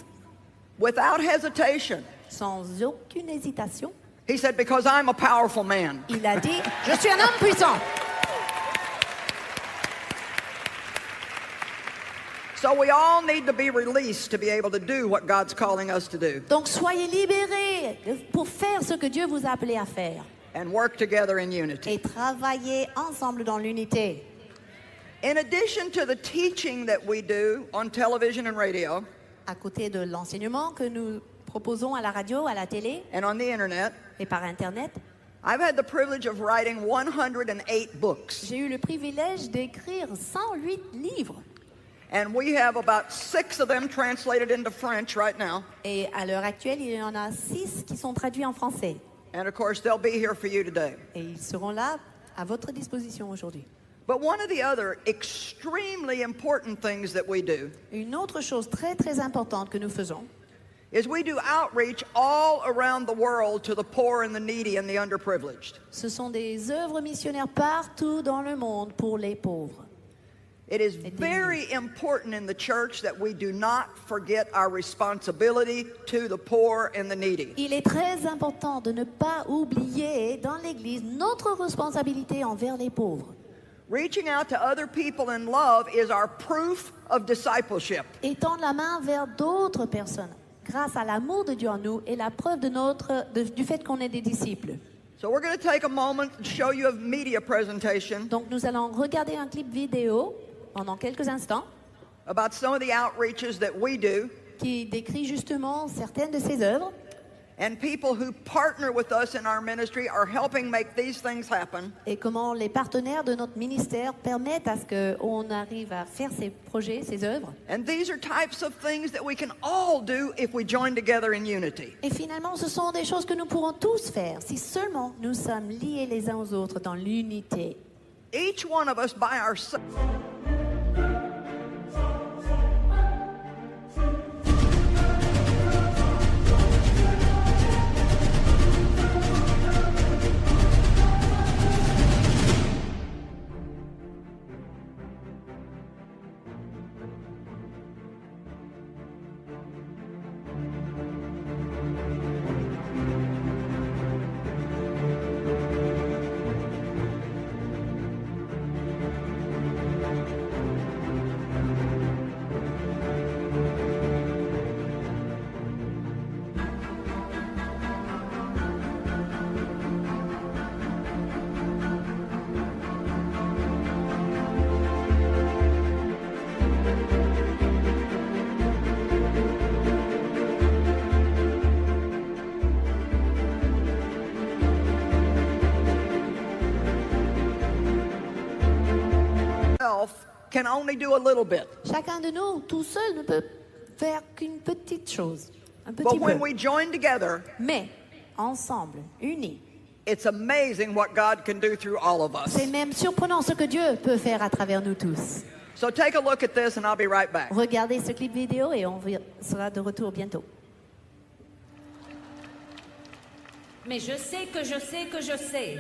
Without hesitation, Sans aucune hésitation, he said, because I'm a powerful man. il a dit, je suis un homme puissant. So we all need to be released to be able to do what God's calling us to do Donc soyez libérés pour faire ce que Dieu vous a appelé à faire. and work together in unity. Et travailler ensemble dans l'unité. In addition to the teaching that we do on television and radio À côté de l'enseignement que nous proposons à la radio, à la télé and on the internet, et par Internet, I've had the privilege of writing 108 books. j'ai eu le privilège d'écrire 108 livres. And we have about 6 of them translated into French right now. Et à l'heure actuelle, il y en a 6 qui sont traduits en français. And of course, they'll be here for you today. Et ils seront là à votre disposition aujourd'hui. But one of the other extremely important things that we do Une autre chose très très importante que nous faisons, is we do outreach all around the world to the poor and the needy and the underprivileged. ce sont des œuvres missionnaires partout dans le monde pour les pauvres. It is very important in the church that we do not forget our responsibility to the poor and the needy. Il est très important de ne pas oublier dans l'Église notre responsabilité envers les pauvres. Reaching out to other people in love is our proof of discipleship. Et tendre la main vers d'autres personnes, grâce à l'amour de Dieu en nous, est la preuve du fait qu'on est des disciples. So we're going to take a moment and show you a media presentation Donc nous allons regarder un clip vidéo pendant quelques instants about some of the outreaches that we do qui décrit justement certaines de ces œuvres. and people who partner with us in our ministry are helping make these things happen. Et comment les partenaires de notre ministère permettent à ce qu'on arrive à faire ces projets, ces œuvres. And these are types of things that we can all do if we join together in unity. Et finalement, ce sont des choses que nous pourrons tous faire si seulement nous sommes liés les uns aux autres dans l'unité. Each one of us by ourselves. Can only do a little bit. Chacun de nous, tout seul, ne peut faire qu'une petite chose, un petit But when peu. we join together, Mais ensemble, unis, it's amazing what God can do through all of us. c'est même surprenant ce que Dieu peut faire à travers nous tous. So take a look at this and I'll be right back. Regardez ce clip vidéo et on sera de retour bientôt. Mais je sais que je sais que je sais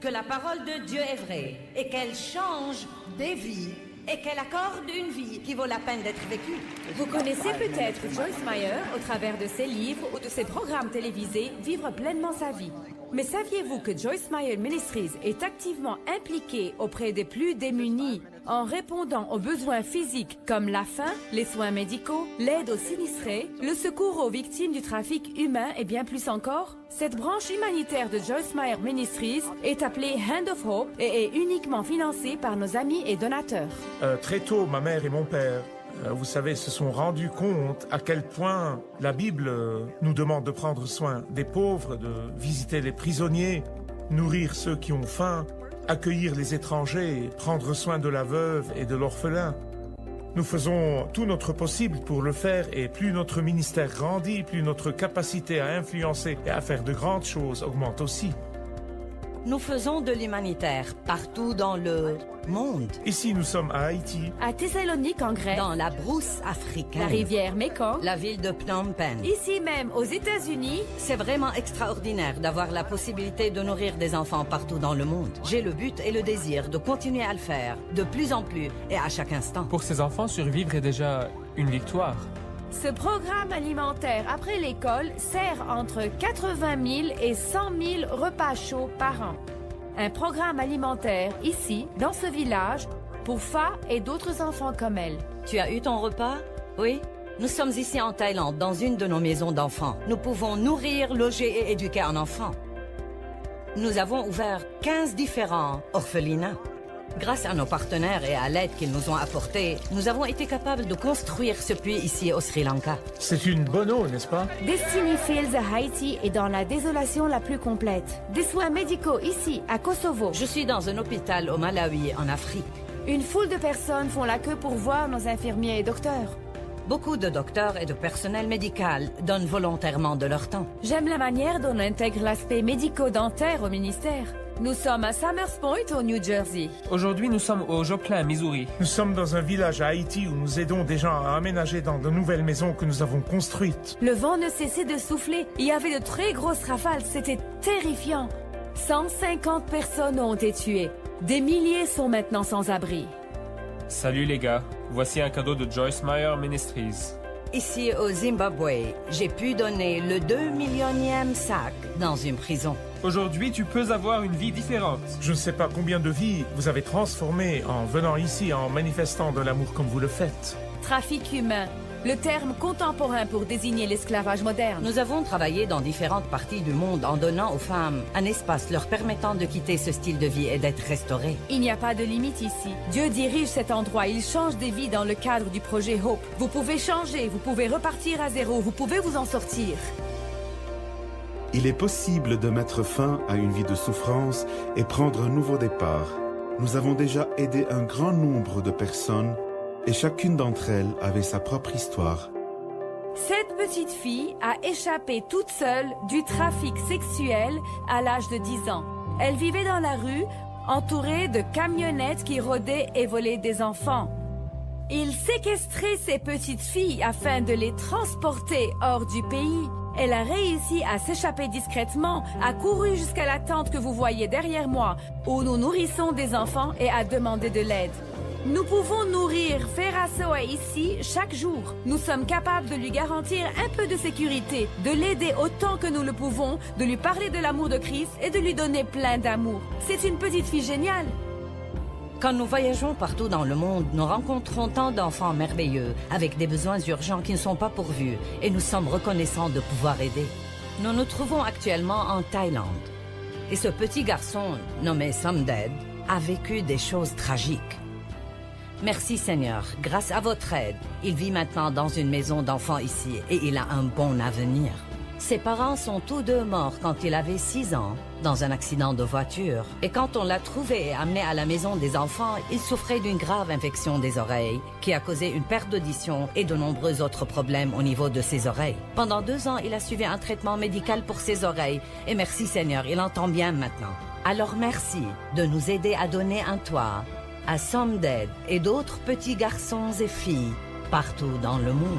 que la parole de Dieu est vraie et qu'elle change des vies et qu'elle accorde une vie qui vaut la peine d'être vécue. Vous connaissez peut-être Joyce Meyer au travers de ses livres ou de ses programmes télévisés Vivre pleinement sa vie. Mais saviez-vous que Joyce Meyer Ministries est activement impliquée auprès des plus démunis en répondant aux besoins physiques comme la faim, les soins médicaux, l'aide aux sinistrés, le secours aux victimes du trafic humain et bien plus encore. Cette branche humanitaire de Joyce Meyer Ministries est appelée Hand of Hope et est uniquement financée par nos amis et donateurs. Très tôt, ma mère et mon père, vous savez, se sont rendus compte à quel point la Bible nous demande de prendre soin des pauvres, de visiter les prisonniers, nourrir ceux qui ont faim, accueillir les étrangers, prendre soin de la veuve et de l'orphelin. Nous faisons tout notre possible pour le faire et plus notre ministère grandit, plus notre capacité à influencer et à faire de grandes choses augmente aussi. Nous faisons de l'humanitaire partout dans le monde. Ici, nous sommes à Haïti. À Thessalonique en Grèce. Dans la brousse africaine. La rivière Mekong. La ville de Phnom Penh. Ici même, aux États-Unis. C'est vraiment extraordinaire d'avoir la possibilité de nourrir des enfants partout dans le monde. J'ai le but et le désir de continuer à le faire, de plus en plus et à chaque instant. Pour ces enfants, survivre est déjà une victoire. Ce programme alimentaire après l'école sert entre 80 000 et 100 000 repas chauds par an. Un programme alimentaire ici, dans ce village, pour Fa et d'autres enfants comme elle. Tu as eu ton repas? Oui? Nous sommes ici en Thaïlande, dans une de nos maisons d'enfants. Nous pouvons nourrir, loger et éduquer un enfant. Nous avons ouvert 15 différents orphelinats. Grâce à nos partenaires et à l'aide qu'ils nous ont apportée, nous avons été capables de construire ce puits ici au Sri Lanka. C'est une bonne eau, n'est-ce pas? Destiny Fields à Haïti est dans la désolation la plus complète. Des soins médicaux ici, à Kosovo. Je suis dans un hôpital au Malawi, en Afrique. Une foule de personnes font la queue pour voir nos infirmiers et docteurs. Beaucoup de docteurs et de personnel médical donnent volontairement de leur temps. J'aime la manière dont on intègre l'aspect médico-dentaire au ministère. Nous sommes à Summers Point, au New Jersey. Aujourd'hui, nous sommes au Joplin, Missouri. Nous sommes dans un village à Haïti où nous aidons des gens à aménager dans de nouvelles maisons que nous avons construites. Le vent ne cessait de souffler. Il y avait de très grosses rafales. C'était terrifiant. 150 personnes ont été tuées. Des milliers sont maintenant sans abri. Salut les gars. Voici un cadeau de Joyce Meyer Ministries. Ici au Zimbabwe, j'ai pu donner le 2 millionième sac dans une prison. Aujourd'hui, tu peux avoir une vie différente. Je ne sais pas combien de vies vous avez transformées en venant ici, en manifestant de l'amour comme vous le faites. Trafic humain, le terme contemporain pour désigner l'esclavage moderne. Nous avons travaillé dans différentes parties du monde en donnant aux femmes un espace leur permettant de quitter ce style de vie et d'être restaurées. Il n'y a pas de limite ici. Dieu dirige cet endroit. Il change des vies dans le cadre du projet Hope. Vous pouvez changer, vous pouvez repartir à zéro, vous pouvez vous en sortir. Il est possible de mettre fin à une vie de souffrance et prendre un nouveau départ. Nous avons déjà aidé un grand nombre de personnes et chacune d'entre elles avait sa propre histoire. Cette petite fille a échappé toute seule du trafic sexuel à l'âge de 10 ans. Elle vivait dans la rue, entourée de camionnettes qui rôdaient et volaient des enfants. Il séquestrait ces petites filles afin de les transporter hors du pays. Elle a réussi à s'échapper discrètement, a couru jusqu'à la tente que vous voyez derrière moi, où nous nourrissons des enfants et a demandé de l'aide. Nous pouvons nourrir Ferasoa ici chaque jour. Nous sommes capables de lui garantir un peu de sécurité, de l'aider autant que nous le pouvons, de lui parler de l'amour de Christ et de lui donner plein d'amour. C'est une petite fille géniale. Quand nous voyageons partout dans le monde, nous rencontrons tant d'enfants merveilleux, avec des besoins urgents qui ne sont pas pourvus, et nous sommes reconnaissants de pouvoir aider. Nous nous trouvons actuellement en Thaïlande. Et ce petit garçon, nommé Somded, a vécu des choses tragiques. Merci Seigneur, grâce à votre aide, il vit maintenant dans une maison d'enfants ici, et il a un bon avenir. Ses parents sont tous deux morts quand il avait 6 ans, dans un accident de voiture. Et quand on l'a trouvé et amené à la maison des enfants, il souffrait d'une grave infection des oreilles, qui a causé une perte d'audition et de nombreux autres problèmes au niveau de ses oreilles. Pendant 2 ans, il a suivi un traitement médical pour ses oreilles, et merci Seigneur, il entend bien maintenant. Alors merci de nous aider à donner un toit à Somded et d'autres petits garçons et filles partout dans le monde.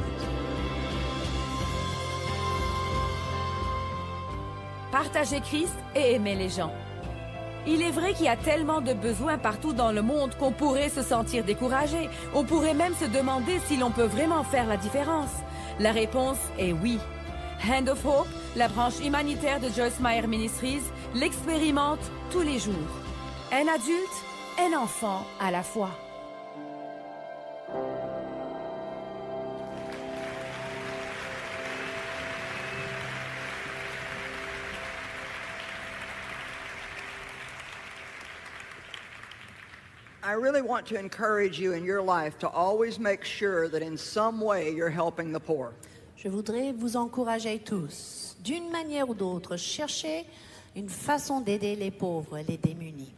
Partagez Christ et aimez les gens. Il est vrai qu'il y a tellement de besoins partout dans le monde qu'on pourrait se sentir découragé. On pourrait même se demander si l'on peut vraiment faire la différence. La réponse est oui. Hand of Hope, la branche humanitaire de Joyce Meyer Ministries, l'expérimente tous les jours. Un adulte, un enfant à la fois. I really want to encourage you in your life to always make sure that in some way you're helping the poor. Je voudrais vous encourager tous, d'une manière ou d'autre, chercher une façon d'aider les pauvres et les démunis.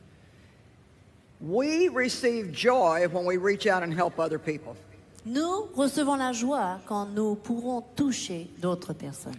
We receive joy when we reach out and help other people. Nous recevons la joie quand nous pourrons toucher d'autres personnes.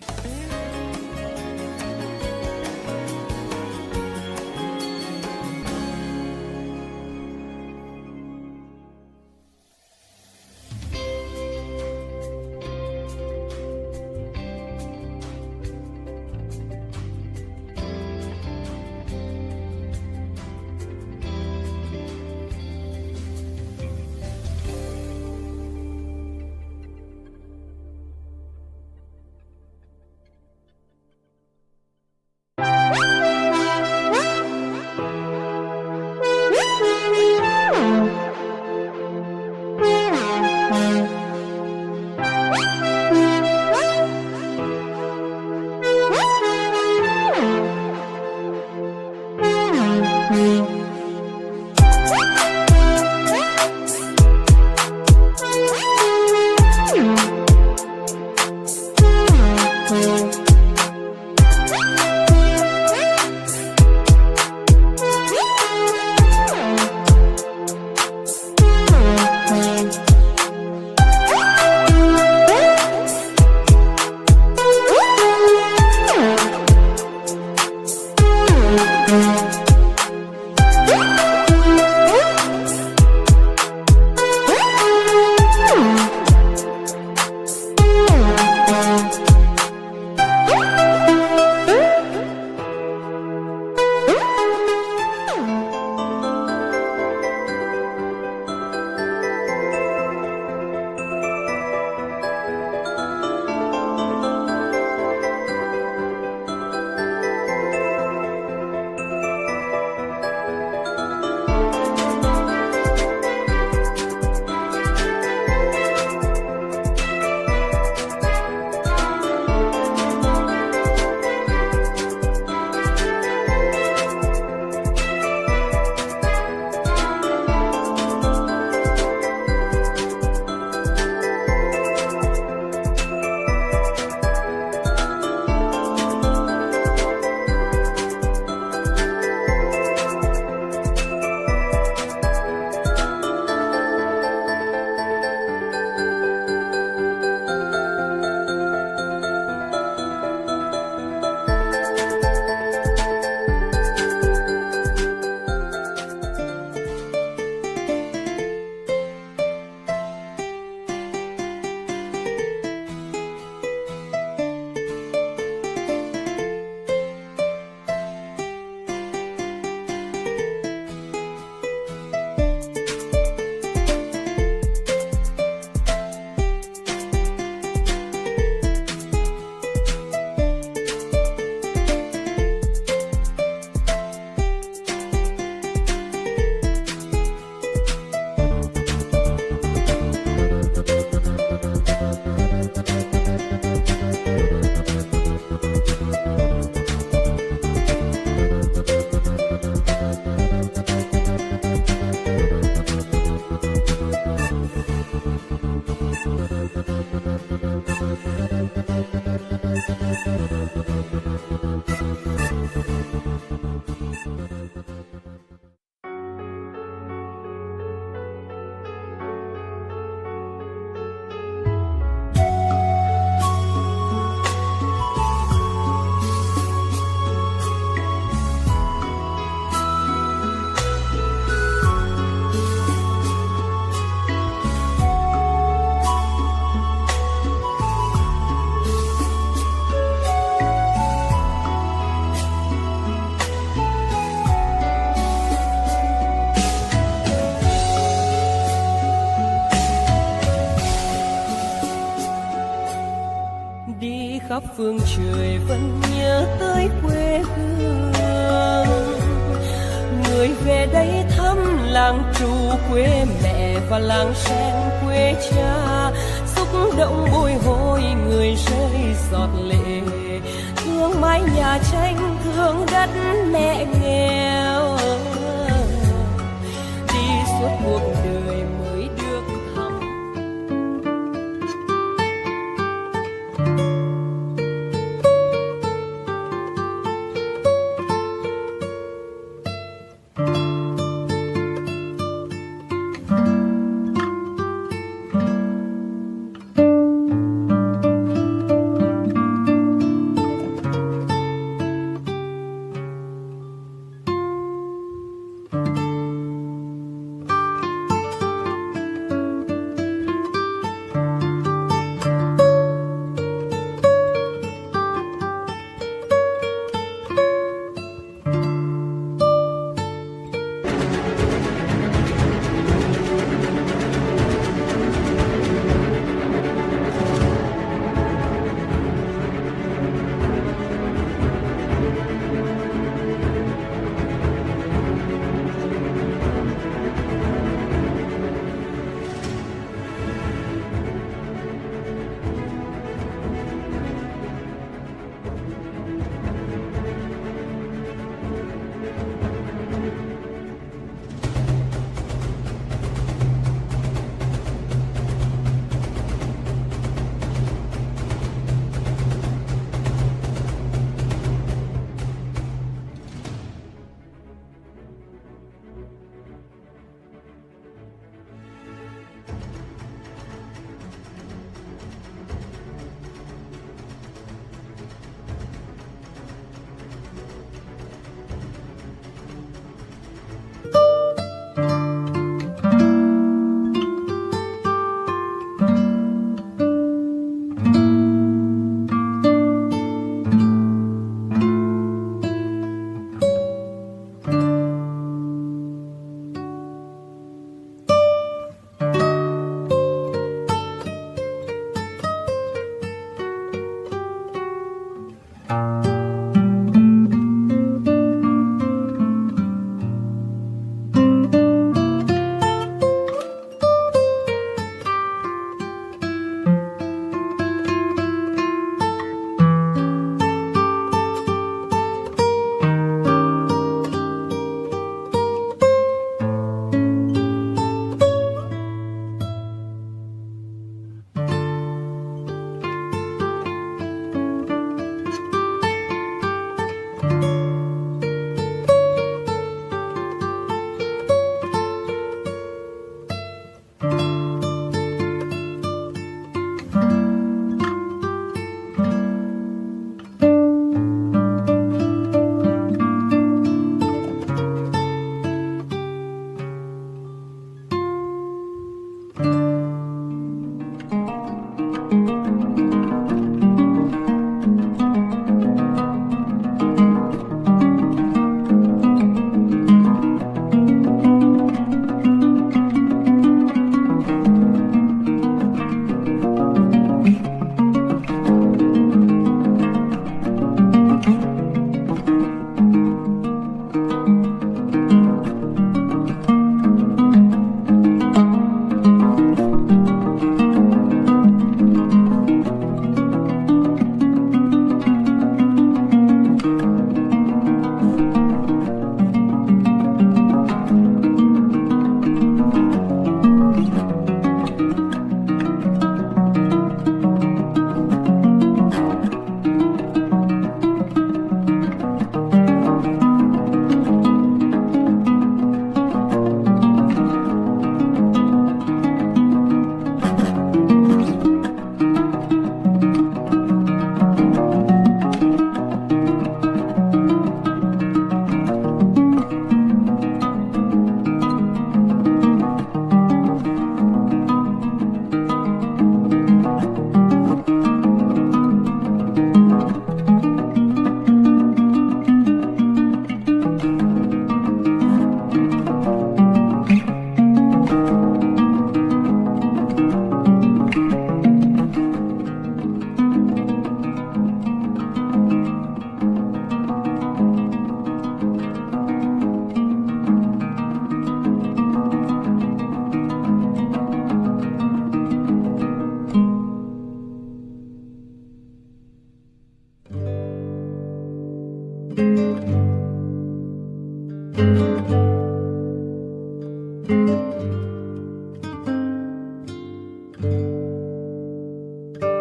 khắp phương trời vẫn nhớ tới quê hương. Người về đây thăm làng trù quê mẹ và làng sen quê cha, xúc động bồi hồi người rơi giọt lệ, thương mái nhà tranh thương đất mẹ nghèo. Đi suốt cuộc đời mới được thăm.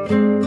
Thank you.